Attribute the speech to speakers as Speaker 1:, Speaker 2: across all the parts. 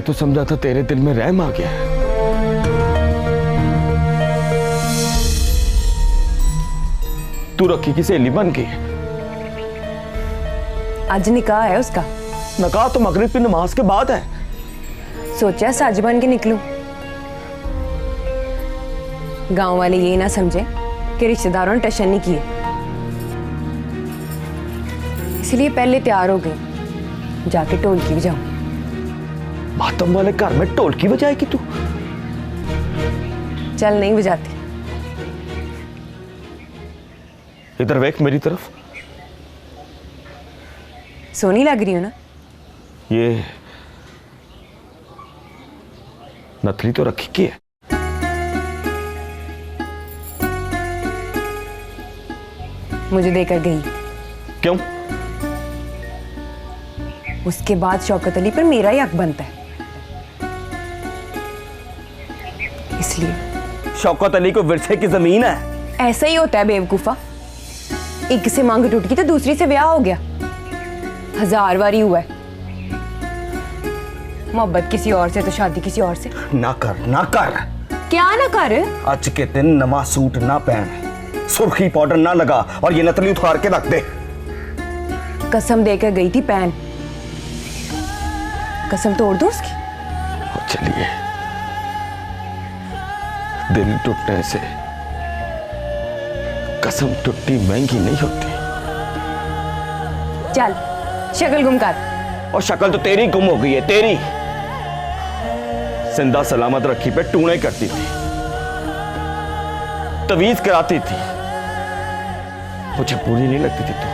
Speaker 1: मैं तो समझा था तेरे दिल में रहम आ गया है। तू रखी की सहेली बन गई।
Speaker 2: आज निकाह है उसका।
Speaker 1: निकाह तो मगरिब की नमाज के बाद है।
Speaker 2: सोचा सज बन के निकलूं। गांव वाले ये ना समझे कि रिश्तेदारों ने टशन नहीं किए, इसलिए पहले तैयार हो गई। जाके ढोलकी बजाऊं।
Speaker 1: मातम वाले घर में ढोलकी बजाएगी तू?
Speaker 2: चल नहीं बजाती।
Speaker 1: इधर देख मेरी तरफ।
Speaker 2: सोनी लग रही हो ना?
Speaker 1: ये नथली तो रखी की है।
Speaker 2: मुझे देकर गई।
Speaker 1: क्यों?
Speaker 2: उसके बाद शौकत अली पर मेरा ही हक बनता है, इसलिए।
Speaker 1: शौकत अली को विरसे की जमीन है।
Speaker 2: ऐसा ही होता है बेवकूफा। एक से मांग टूट गई तो दूसरी से ब्याह हो गया। 1000 बारी हुआ है। मोहब्बत किसी और से तो शादी किसी और से।
Speaker 1: ना कर, ना कर।
Speaker 2: क्या ना कर?
Speaker 1: आज के दिन नवा सूट ना पहन, सुर्खी पाउडर ना लगा और ये नतली उतार के रख दे।
Speaker 2: कसम देकर गई थी पहन। कसम तोड़ दो उसकी।
Speaker 1: चलिए, दिल टूटने से कसम टूटनी महंगी नहीं होती।
Speaker 2: चल शक्ल गुम कर।
Speaker 1: और शक्ल तो तेरी गुम हो गई है, तेरी। जिंदा सलामत रखी पे टूने करती थी, तवीज कराती थी। मुझे बुरी नहीं लगती थी तू।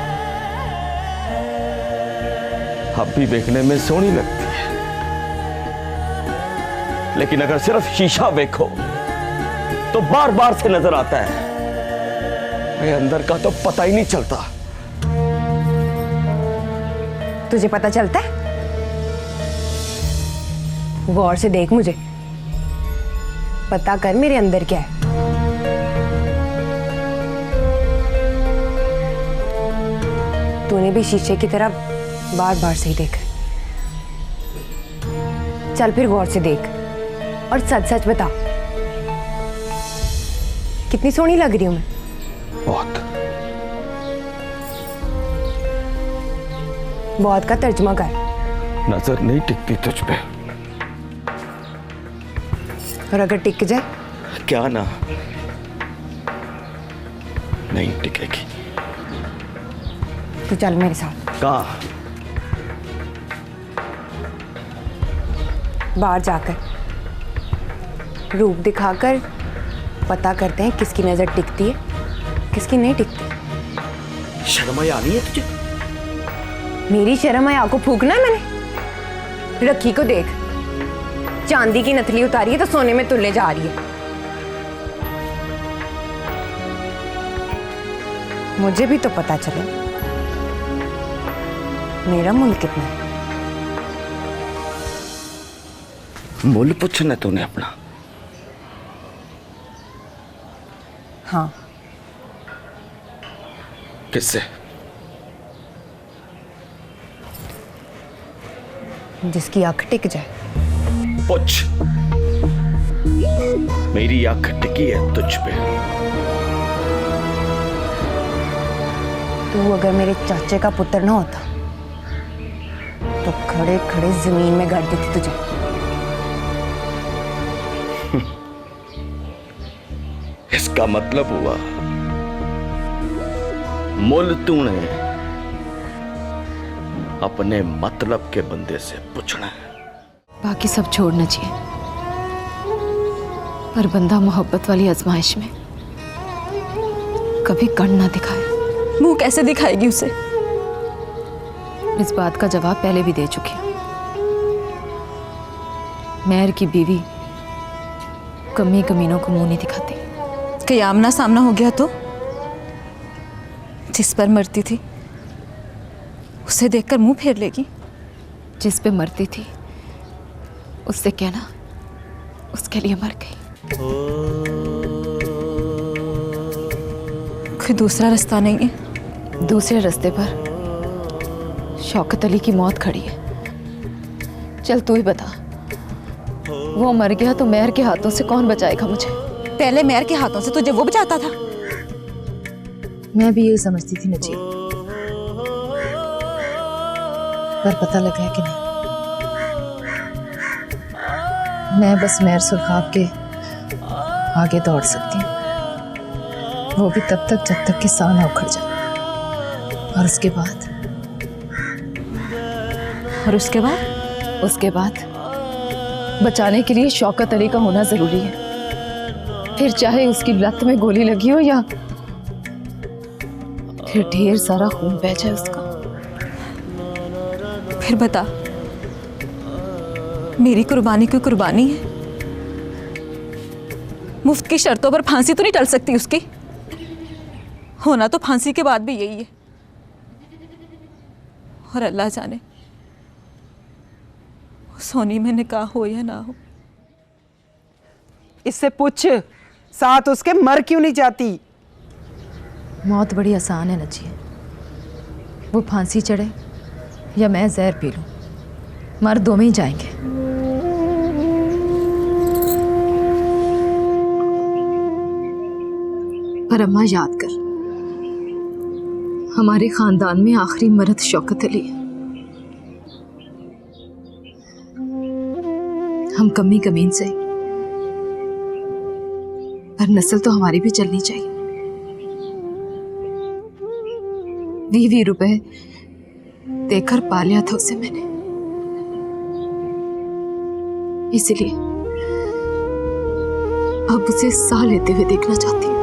Speaker 1: अब भी देखने में सोहनी लगती है, लेकिन अगर सिर्फ शीशा देखो तो बार बार से नजर आता है। मेरे अंदर का तो पता ही नहीं चलता।
Speaker 2: तुझे पता चलता है? गौर से देख मुझे, पता कर मेरे अंदर क्या है। तूने भी शीशे की तरह बार बार से ही देखा। चल फिर गौर से देख और सच सच बता, कितनी सोहनी लग रही हूं मैं?
Speaker 1: बहुत।
Speaker 2: बहुत का तर्जुमा कर।
Speaker 1: नजर नहीं टिकती तुझ पे।
Speaker 2: और अगर टिक जाए?
Speaker 1: क्या ना, नहीं टिकेगी।
Speaker 2: तो चल मेरे साथ।
Speaker 1: कहाँ?
Speaker 2: बाहर जाकर रूप दिखाकर पता करते हैं किसकी नजर टिकती है, किसकी नहीं टिकती।
Speaker 1: शर्म आ रही है तुझे?
Speaker 2: मेरी शर्म है आपको फूकना है मैंने? रखी को देख, चांदी की नथली उतारी है तो सोने में तुलने जा रही है। मुझे भी तो पता चले मेरा मुल्ल कितना है।
Speaker 1: मुल्ल पूछना तूने अपना?
Speaker 2: हाँ।
Speaker 1: किससे?
Speaker 2: जिसकी आंख टिक जाए।
Speaker 1: पूछ। मेरी आंख टिकी है तुझ पे।
Speaker 2: तू अगर मेरे चाचे का पुत्र ना होता तो खड़े खड़े जमीन में गाड़ देती तुझे।
Speaker 1: इसका मतलब हुआ मुल्ल तूने अपने मतलब के बंदे से पूछना है।
Speaker 3: बाकी सब छोड़ना चाहिए, पर बंदा मोहब्बत वाली आजमाइश में कभी कण ना दिखाए।
Speaker 4: मुंह कैसे दिखाएगी उसे?
Speaker 3: इस बात का जवाब पहले भी दे चुकी हूं। मेहर की बीवी कमी कमीनों को मुंह नहीं दिखाती।
Speaker 4: कि आमना सामना हो गया तो? जिस पर मरती थी उसे देखकर मुंह फेर लेगी?
Speaker 3: जिस पे मरती थी उससे कहना उसके लिए मर गई।
Speaker 4: कोई दूसरा रास्ता नहीं है?
Speaker 3: दूसरे रास्ते पर शौकत अली की मौत खड़ी है। चल तू ही बता, वो मर गया तो मेहर के हाथों से कौन बचाएगा मुझे?
Speaker 4: पहले मेहर के हाथों से तुझे वो बचाता था। मैं भी यही समझती थी नजीब, पर पता लगा है कि नहीं। मैं बस मेहर सुल्खाब के आगे दौड़ सकती हूँ, वो भी तब तक जब तक कि साह ना उखड़ जाए। और उसके बाद
Speaker 3: उसके बाद बचाने के लिए शौकत अली का होना जरूरी है, फिर चाहे उसकी लत में गोली लगी हो या फिर ढेर सारा खून बह जाए उसका।
Speaker 4: फिर बता, मेरी कुर्बानी कोई कुर्बानी है? मुफ्त की शर्तों पर फांसी तो नहीं टल सकती उसकी। होना तो फांसी के बाद भी यही है, और अल्लाह जाने सोनी में निकाह हो या ना हो।
Speaker 5: इससे पूछ, साथ उसके मर क्यों नहीं जाती?
Speaker 4: मौत बड़ी आसान है नजी, वो फांसी चढ़े या मैं जहर पी लूं, मर दो में ही जाएंगे। पर अम्मा याद कर, हमारे खानदान में आखिरी मर्द शौकत अली है। हम कमी कमीन से, पर नस्ल तो हमारी भी चलनी चाहिए। 20 रुपए देकर पालिया था उसे मैंने, इसलिए अब उसे साह लेते हुए देखना चाहती हूँ।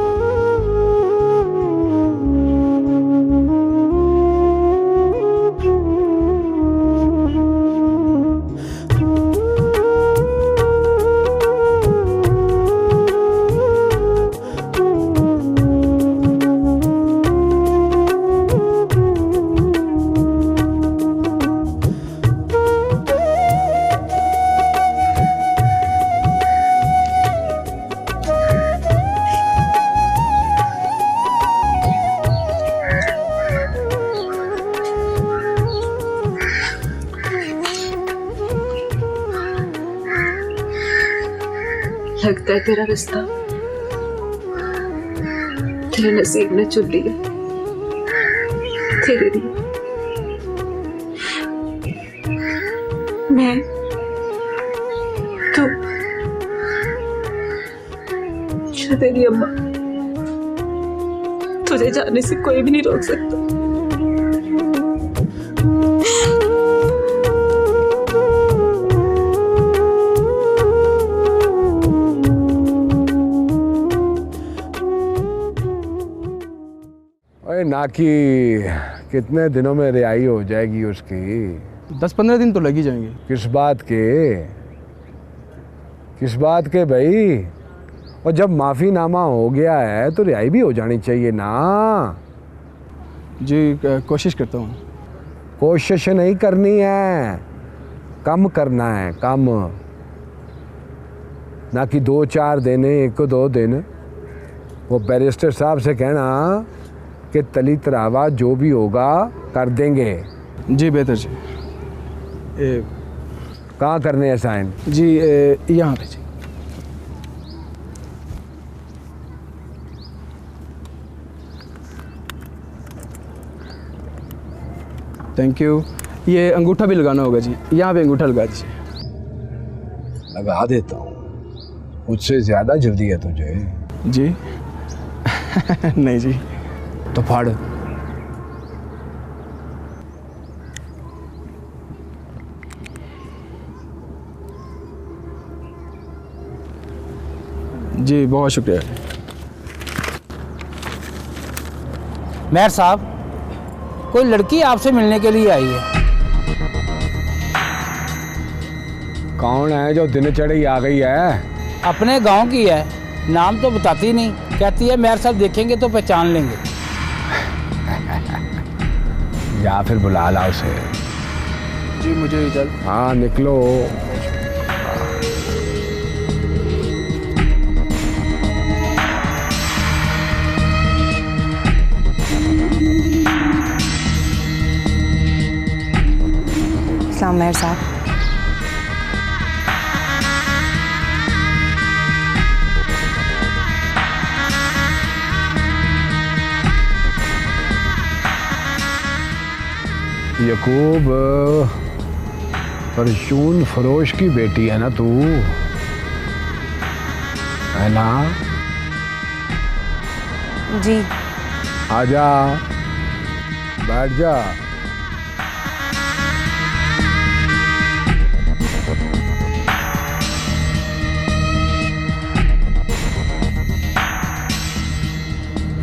Speaker 4: लगता है तेरा रिश्ता तेरे नसीब ने चुन लिया तेरे लिए। मैं तू या तेरी अम्मा, तुझे जाने से कोई भी नहीं रोक सकता।
Speaker 6: ना कि कितने दिनों में रिहाई हो जाएगी उसकी?
Speaker 7: 10-15 दिन तो लग ही जाएंगे।
Speaker 6: किस बात के भाई? और जब माफ़ीनामा हो गया है तो रिहाई भी हो जानी चाहिए ना।
Speaker 7: जी कोशिश करता हूँ।
Speaker 6: कोशिश नहीं करनी है, कम करना है, कम। ना कि 2-4 दिन, 1-2 दिन। वो बैरिस्टर साहब से कहना कि तली तरावा जो भी होगा कर देंगे।
Speaker 7: जी बेहतर जी।
Speaker 6: कहाँ करने हैं साइन?
Speaker 7: जी यहाँ पे जी। Thank you. ये अंगूठा भी लगाना होगा जी, यहाँ पे अंगूठा लगा दीजिए।
Speaker 6: लगा देता हूँ, मुझसे ज़्यादा जल्दी है तुझे।
Speaker 7: जी नहीं जी।
Speaker 6: तो फाड़।
Speaker 7: जी बहुत शुक्रिया।
Speaker 8: मेहर साहब, कोई लड़की आपसे मिलने के लिए आई है।
Speaker 6: कौन है जो दिन चढ़ी आ गई है?
Speaker 8: अपने गांव की है, नाम तो बताती नहीं, कहती है मेहर साहब देखेंगे तो पहचान लेंगे।
Speaker 6: या फिर बुला ला उसे।
Speaker 7: जी मुझे जल्द।
Speaker 6: हाँ निकलो।
Speaker 2: सलाम मेहर साहब।
Speaker 6: यकूब, परचून फरोश की बेटी है ना तू, है ना?
Speaker 2: जी।
Speaker 6: आजा, बैठ जा।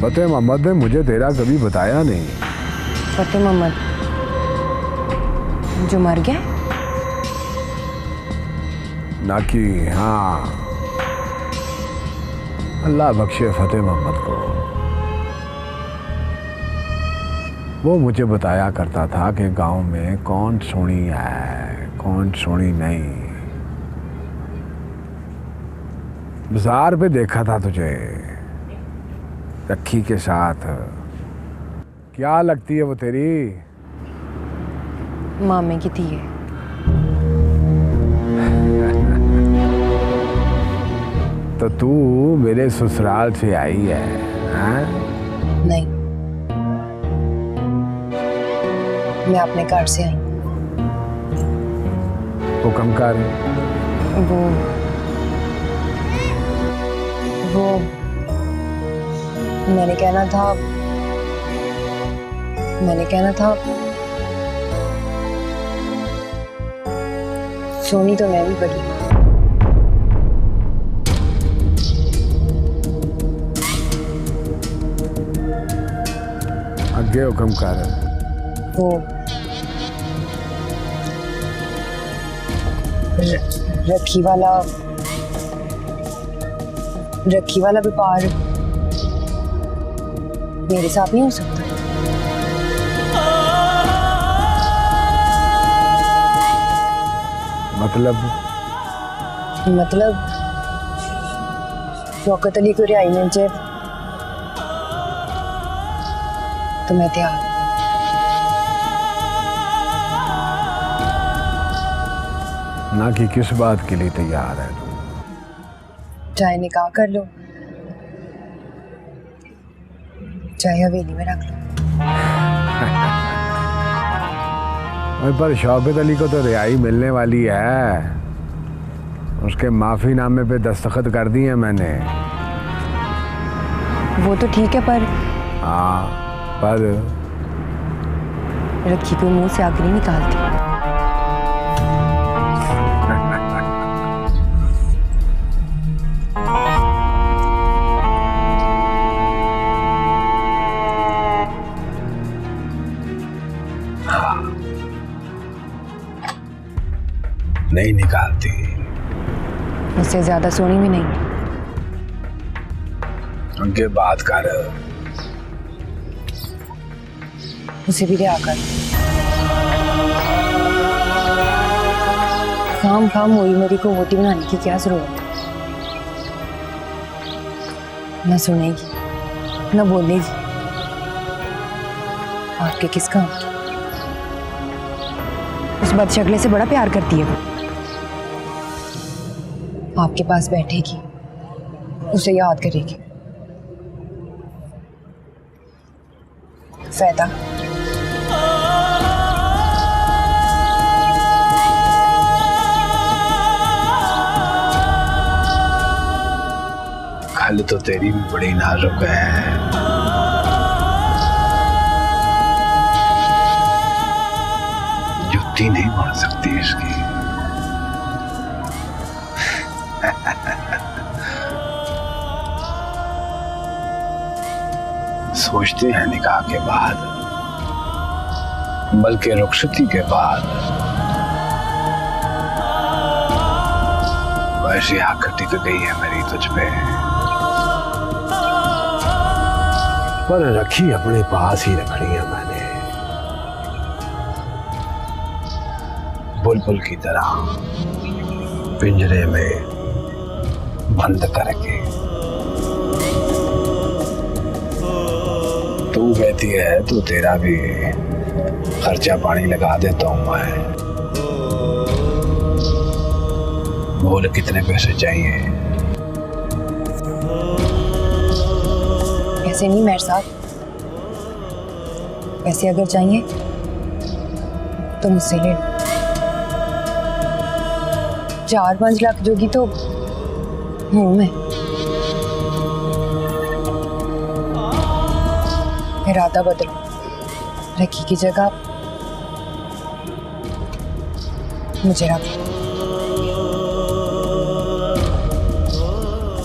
Speaker 6: फतेह मोहम्मद ने मुझे तेरा कभी बताया नहीं।
Speaker 2: फतेह मोहम्मद जो मर गया?
Speaker 6: ना कि हाँ, अल्लाह बख्शे फतेह मोहम्मद को। वो मुझे बताया करता था कि गांव में कौन सोनी है, कौन सोनी नहीं। बाजार पे देखा था तुझे रखी के साथ। क्या लगती है वो तेरी?
Speaker 2: मामे की थी है।
Speaker 6: तो तू मेरे ससुराल से आई है, हाँ?
Speaker 4: नहीं, मैं अपने घर से आई।
Speaker 6: हुक्म कर।
Speaker 4: वो मैंने कहना था सोनी तो मैं भी बड़ी।
Speaker 6: आगे हुक्म कर।
Speaker 4: वो रखी वाला व्यापार मेरे साथ नहीं हो सकता। मतलब शौकत अली को रिहाई मिल जाए तो मैं तैयार।
Speaker 6: ना कि किस बात के लिए तैयार है तू?
Speaker 4: चाहे निकाह कर लो, चाहे हवेली में रख लो।
Speaker 6: पर शौकत अली को तो रिहाई मिलने वाली है। उसके माफीनामे पे दस्तखत कर दिए मैंने।
Speaker 2: वो तो ठीक है, पर
Speaker 6: हाँ, पर
Speaker 2: रखी को मुंह से आग नहीं निकालती।
Speaker 6: नहीं निकालती।
Speaker 2: उससे ज्यादा सोनी भी नहीं।
Speaker 6: उनके बात कर।
Speaker 4: उसे भी रिहा कर। खाम हुई मेरी को वोटी बनाने की क्या जरूरत है? न सुनेगी न बोलेगी। आपके किस काम?
Speaker 2: उस बदशक्ले से बड़ा प्यार करती है वो।
Speaker 4: आपके पास बैठेगी, उसे याद करेगी। फैदा,
Speaker 6: खल तो तेरी भी बड़ी नाजुक है। जुत्ती नहीं बन सकती इसकी। सोचते हैं निकाह के बाद, बल्कि रुखसती के बाद, वैसी आंख टिक गई है मेरी तुझ पे। पर रखी अपने पास ही रखनी है मैंने, बुलबुल की तरह पिंजरे में बंद करके। तू कहती है तो तेरा भी खर्चा पानी लगा देता हूं मैं। बोल कितने पैसे चाहिए?
Speaker 4: पैसे नहीं मेहर साहब, पैसे अगर चाहिए
Speaker 2: तो मुझसे ले लो। 4-5 लाख जोगी तो हूं मैं। इरादा बदलो, रखी की जगह मुझे रख।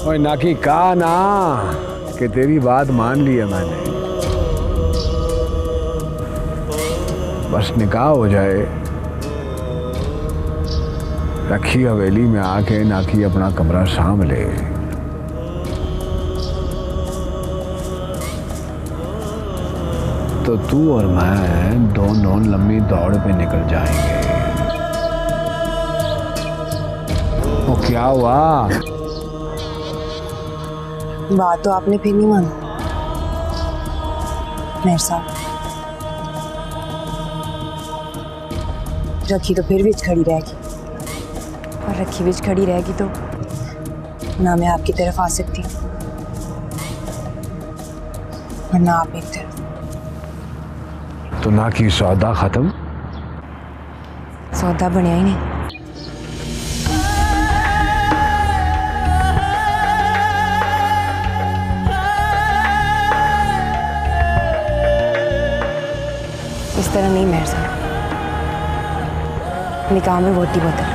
Speaker 6: ओए नाकी कहा ना कि तेरी बात मान ली है मैंने, बस निकाह हो जाए, रखी हवेली में आके नाकी अपना कमरा साँभ ले। तो तू और मैं दोनों लंबी दौड़ पे निकल जाएंगे। वो क्या हुआ?
Speaker 2: बात तो आपने फिर नहीं मानी मेरे साथ। रखी तो फिर भी खड़ी रहेगी, और रखी भी खड़ी रहेगी तो ना मैं आपकी तरफ आ सकती और ना आप मेरी तरफ।
Speaker 6: तो ना की सौदा खत्म?
Speaker 2: सौदा बनया ही नहीं। इस तरह नहीं मेरे साथ। निकाह में वोटी बोतल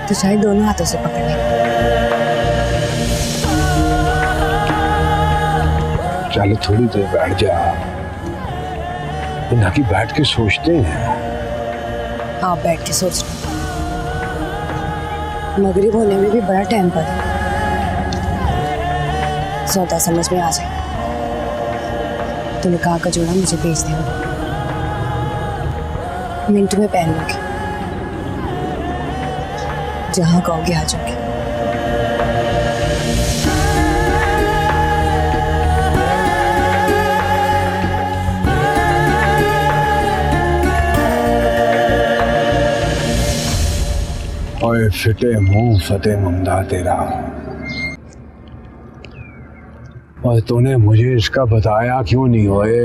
Speaker 2: तो शायद दोनों हाथों से पकड़ ले।
Speaker 6: चल थोड़ी देर बैठ जा, ना कि बैठ के सोचते हैं।
Speaker 2: आप बैठ के सोच लो, मगरिब होने में भी बड़ा टाइम पड़ा। सौदा समझ में आ जाए तो निकाह का जोड़ा मुझे भेज देना, मिनट में पहन लूंगी, जहां कहोगे आ जाऊंगी।
Speaker 6: ओए फिटे मुंह फतेह ममदा तेरा, और तूने मुझे इसका बताया क्यों नहीं होए?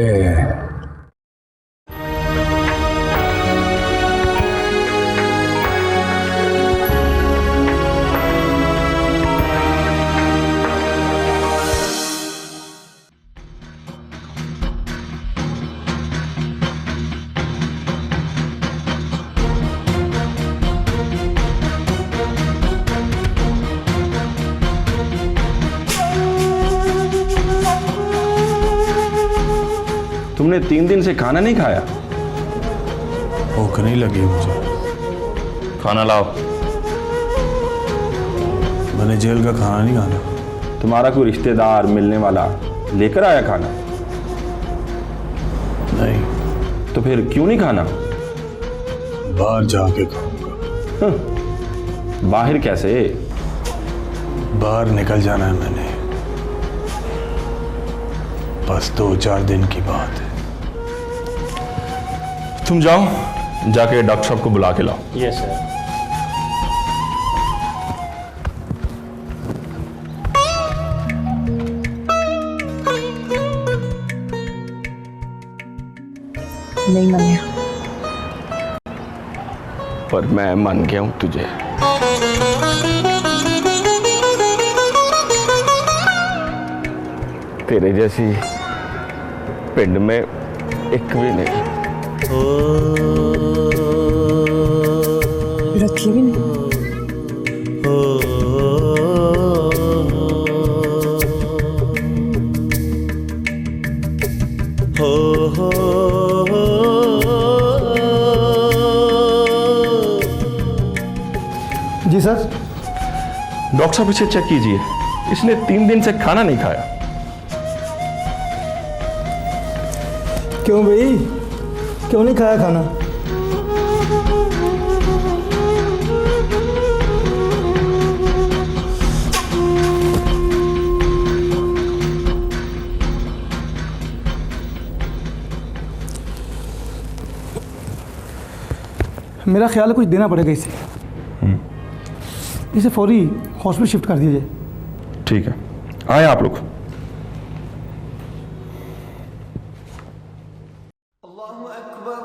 Speaker 9: तुमने 3 दिन से खाना नहीं खाया?
Speaker 10: भूख नहीं लगी मुझे।
Speaker 9: खाना लाओ।
Speaker 10: मैंने जेल का खाना नहीं खाना।
Speaker 9: तुम्हारा कोई रिश्तेदार मिलने वाला लेकर आया खाना?
Speaker 10: नहीं।
Speaker 9: तो फिर क्यों नहीं खाना?
Speaker 10: बाहर जाके खाऊंगा।
Speaker 9: बाहर कैसे?
Speaker 10: बाहर निकल जाना है मैंने, बस 2-4 दिन की बात है।
Speaker 9: तुम जाओ, जाके डॉक्टर साहब को बुला के लाओ।
Speaker 8: Yes sir.
Speaker 2: नहीं मनिया,
Speaker 1: पर मैं मान गया हूं तुझे। तेरे जैसी पिंड में एक भी नहीं।
Speaker 2: रखी भी नहीं।
Speaker 8: जी सर।
Speaker 9: डॉक्टर साहब इसे चेक कीजिए, इसने 3 दिन से खाना नहीं खाया।
Speaker 8: क्यों भाई, क्यों नहीं खाया खाना? मेरा ख्याल है कुछ देना पड़ेगा इसे। इसे फौरी हॉस्पिटल शिफ्ट कर दिया जाए।
Speaker 9: ठीक है, आए आप लोग।
Speaker 11: अल्लाहु अकबर।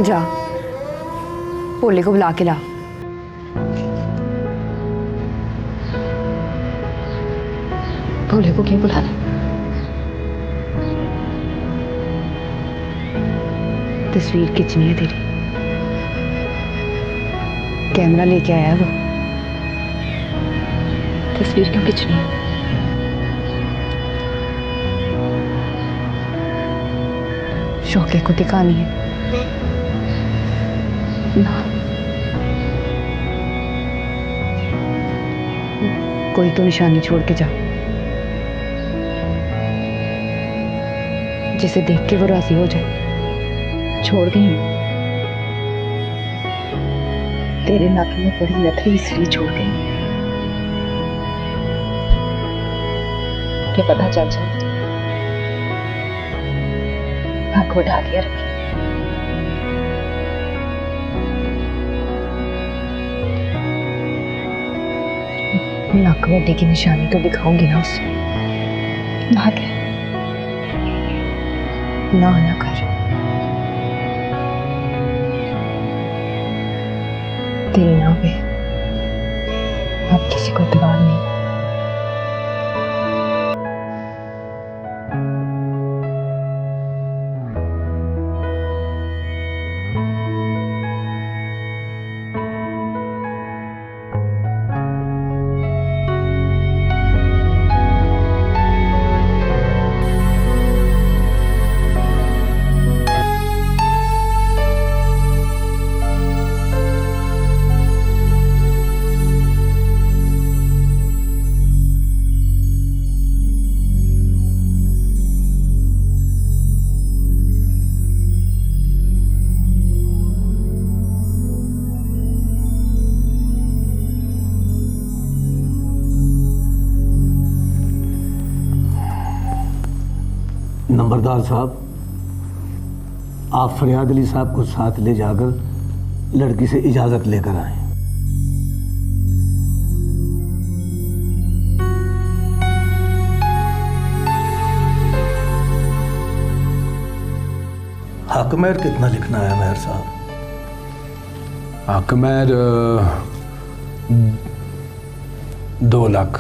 Speaker 2: जा भोले को बुला के ला।
Speaker 3: भोले को क्यों बुलाना?
Speaker 2: तस्वीर खींचनी है तेरी। कैमरा लेके आया है वो।
Speaker 3: तस्वीर क्यों खींचनी है?
Speaker 2: शौके को दिखानी है
Speaker 3: ना।
Speaker 2: कोई तो निशानी छोड़ के जा, जिसे देख के वो राजी हो जाए।
Speaker 3: छोड़ गई हूँ। तेरे नाक में पड़ी नथनी इसलिए छोड़ गई क्या पता चल जाए आंख उठा के रखी।
Speaker 2: नाक वड्डे की निशानी तो दिखाऊंगी ना उसे।
Speaker 3: ना क्या?
Speaker 2: ना कर। तेरी नाव पे अब किसी को इतबार नहीं।
Speaker 11: नंबरदार साहब, आप फरियाद अली साहब को साथ ले जाकर लड़की से इजाजत लेकर आए। हकमैर कितना लिखना है मेहर साहब?
Speaker 6: हकमैर 2 लाख,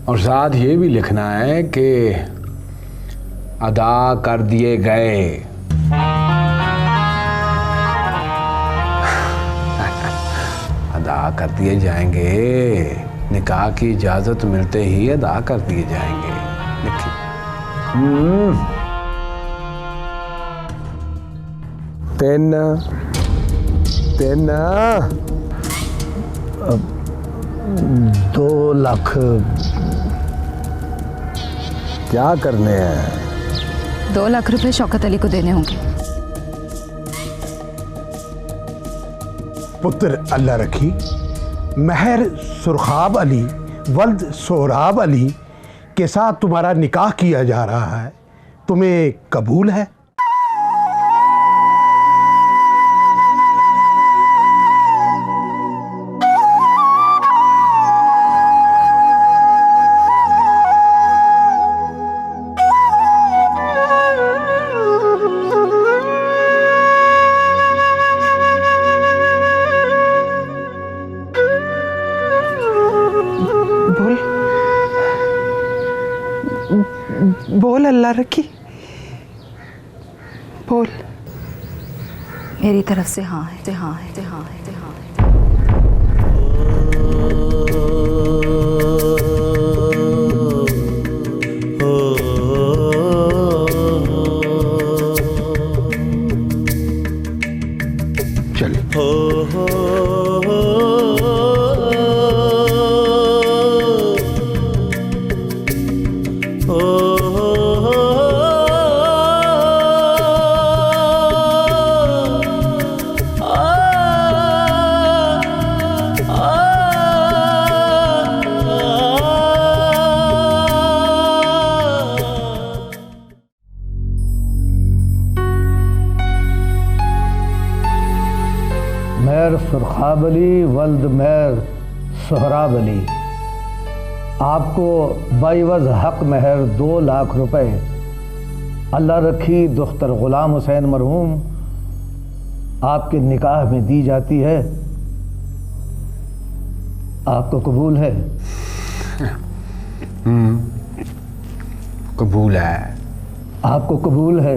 Speaker 6: और साथ ये भी लिखना है कि अदा कर दिए गए। अदा कर दिए जाएंगे, निकाह की इजाजत मिलते ही अदा कर दिए जाएंगे। लिखिए।
Speaker 11: 2 लाख
Speaker 6: क्या करने हैं?
Speaker 3: 2 लाख रुपए शौकत अली को देने होंगे।
Speaker 10: पुत्र अल्लाह रखी, महर सुरखाब अली वल्द सोहराब अली के साथ तुम्हारा निकाह किया जा रहा है। तुम्हें कबूल है?
Speaker 3: मेरी तरफ से हाँ है, हाँ है, हाँ है, हाँ है।
Speaker 11: मेहर सुरखाब अली वल्द मेहर सोहराब अली, आपको बाइवज़ हक मेहर 2 लाख रुपए अल्लाह रखी दुख्तर ग़ुलाम हुसैन मरहूम आपके निकाह में दी जाती है। आपको कबूल है?
Speaker 6: कबूल है।
Speaker 11: आपको कबूल है?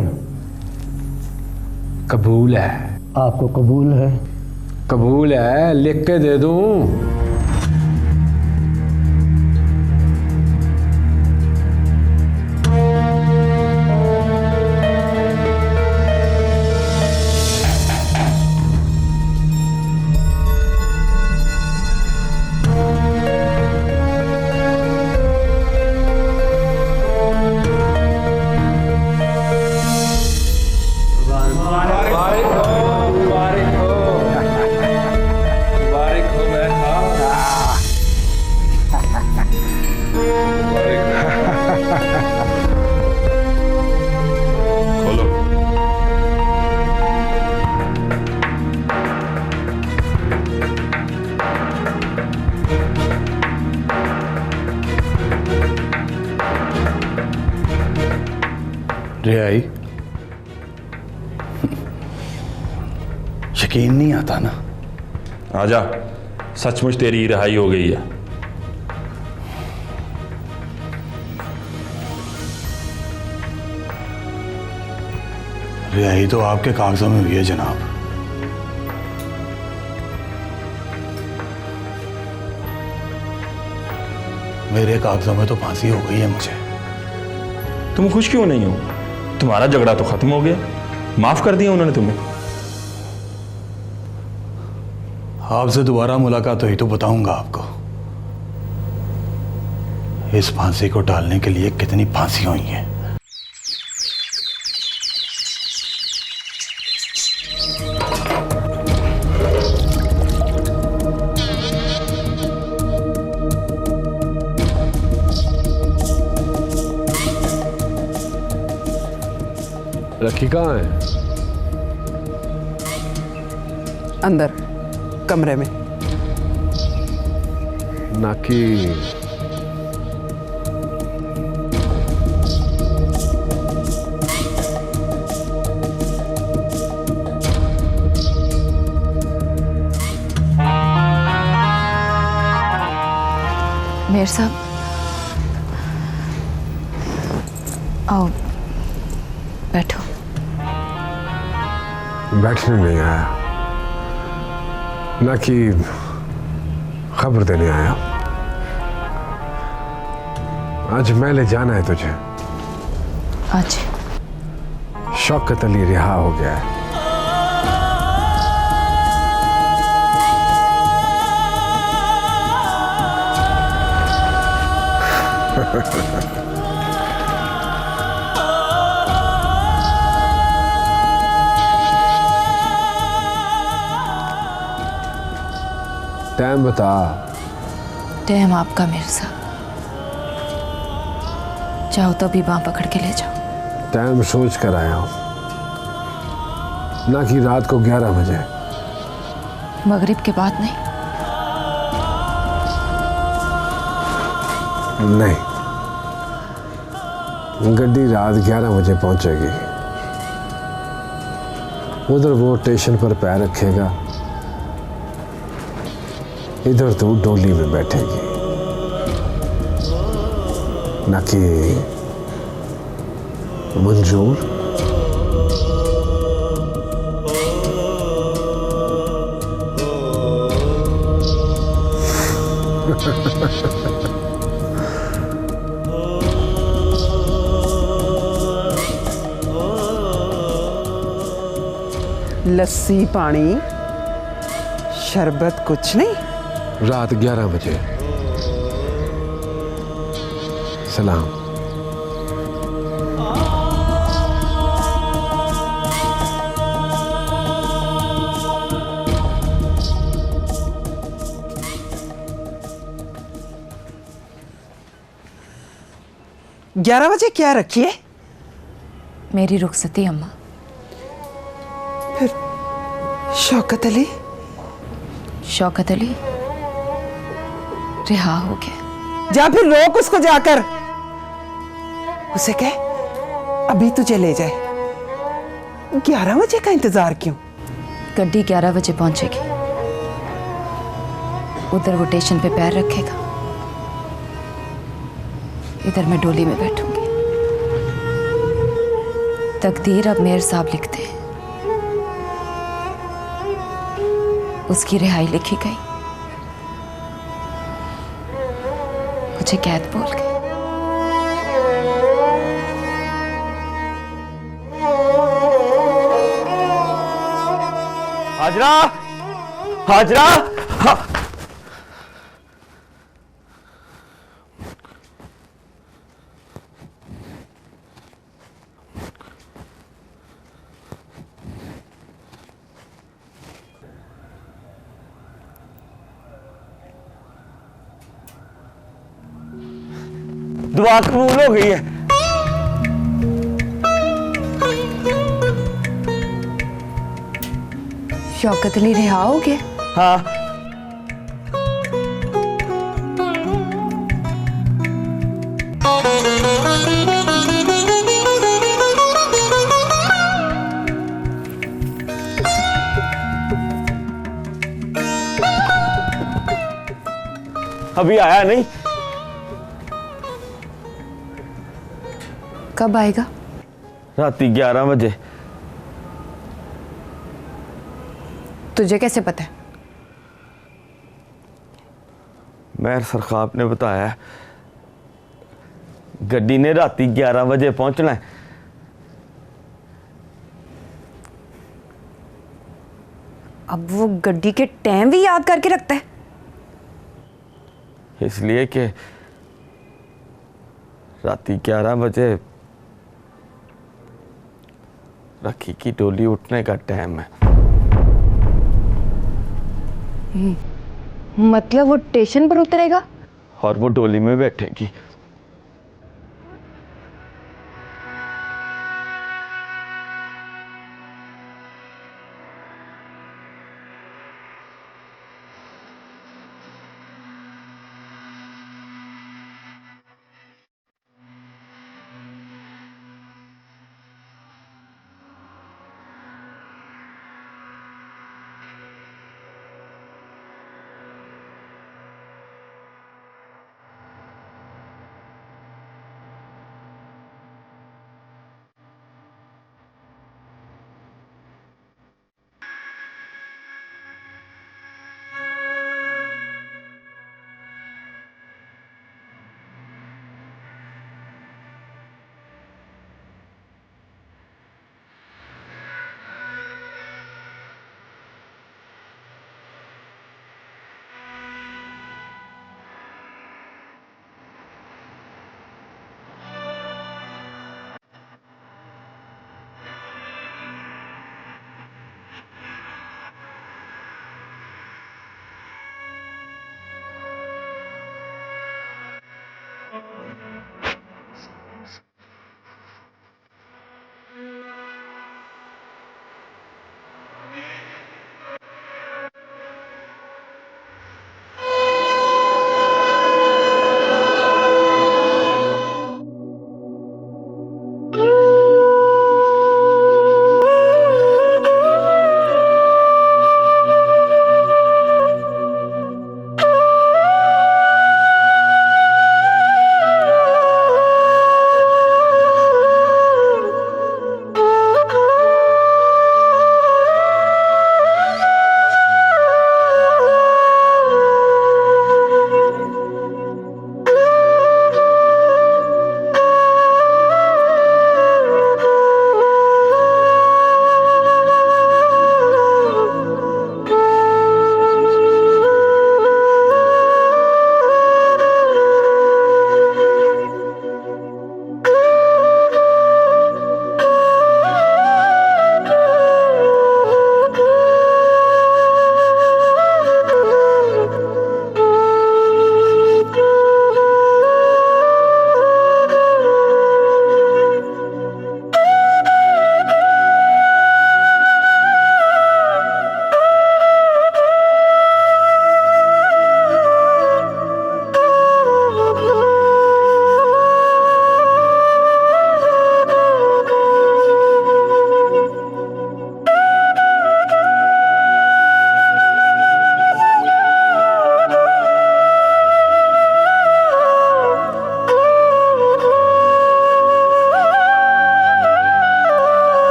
Speaker 6: कबूल है।
Speaker 11: आपको कबूल है?
Speaker 6: कबूल है, लिख के दे दूं?
Speaker 9: रिहाई यकीन नहीं आता ना। आजा, सचमुच तेरी रिहाई हो गई है।
Speaker 12: रिहाई तो आपके कागजों में हुई है जनाब। मेरे कागजों में तो फांसी हो गई है मुझे।
Speaker 9: तुम खुश क्यों नहीं हो? तुम्हारा झगड़ा तो खत्म हो गया, माफ कर दिया उन्होंने तुम्हें।
Speaker 12: आपसे दोबारा मुलाकात हुई तो बताऊंगा आपको इस फांसी को टालने के लिए कितनी फांसी हुई हैं।
Speaker 6: रखी कहाँ है?
Speaker 5: अंदर कमरे में।
Speaker 6: नाकी
Speaker 3: मेयर साहब आओ बैठो।
Speaker 6: बैठने नहीं आया, ना कि खबर देने आया। आज मैं ले जाना है तुझे।
Speaker 3: आज
Speaker 6: शौकत अली रिहा हो गया है। टाइम बता।
Speaker 3: टाइम आपका मेयर साहब, चाहो तो अभी बाँ पकड़ के ले जाओ।
Speaker 6: टाइम सोच कर आया हूं, ना कि रात को 11 बजे।
Speaker 3: मगरिब के बाद नहीं?
Speaker 6: नहीं, गड्डी रात 11 बजे पहुंचेगी। उधर वो स्टेशन पर पैर रखेगा, इधर तो डोली में बैठेगी। ना कि मंजूर।
Speaker 5: लस्सी पानी शरबत कुछ नहीं?
Speaker 6: रात 11 बजे। सलाम।
Speaker 5: ग्यारह बजे क्या रखिए?
Speaker 2: मेरी रुखसती अम्मा।
Speaker 5: फिर शौकत अली?
Speaker 2: शौकत अली रिहा हो गया।
Speaker 5: जा फिर रोक उसको जाकर, उसे कह अभी तुझे ले जाए। 11 बजे का इंतजार क्यों?
Speaker 2: गड्डी 11 बजे पहुंचेगी। उधर वो स्टेशन पे पैर रखेगा, इधर मैं डोली में बैठूंगी। तकदीर अब मेयर साहब लिखते हैं, उसकी रिहाई लिखी गई, मुझे कैद बोल गए।
Speaker 1: हाजरा, हाजरा, दुआ कबूल हो गई है।
Speaker 2: शौकत अली रिहा हो गए?
Speaker 1: हाँ। अभी आया नहीं।
Speaker 2: कब आएगा?
Speaker 1: रात 11 बजे।
Speaker 2: तुझे कैसे पता है?
Speaker 1: मेयर सरखाब ने बताया है, गड्डी ने रात 11 बजे पहुंचना है।
Speaker 2: अब वो गड्डी के टाइम भी याद करके रखता है?
Speaker 1: इसलिए कि रात 11 बजे रखी की डोली उठने का टाइम है।
Speaker 2: मतलब वो स्टेशन पर उतरेगा
Speaker 1: और वो डोली में बैठेगी।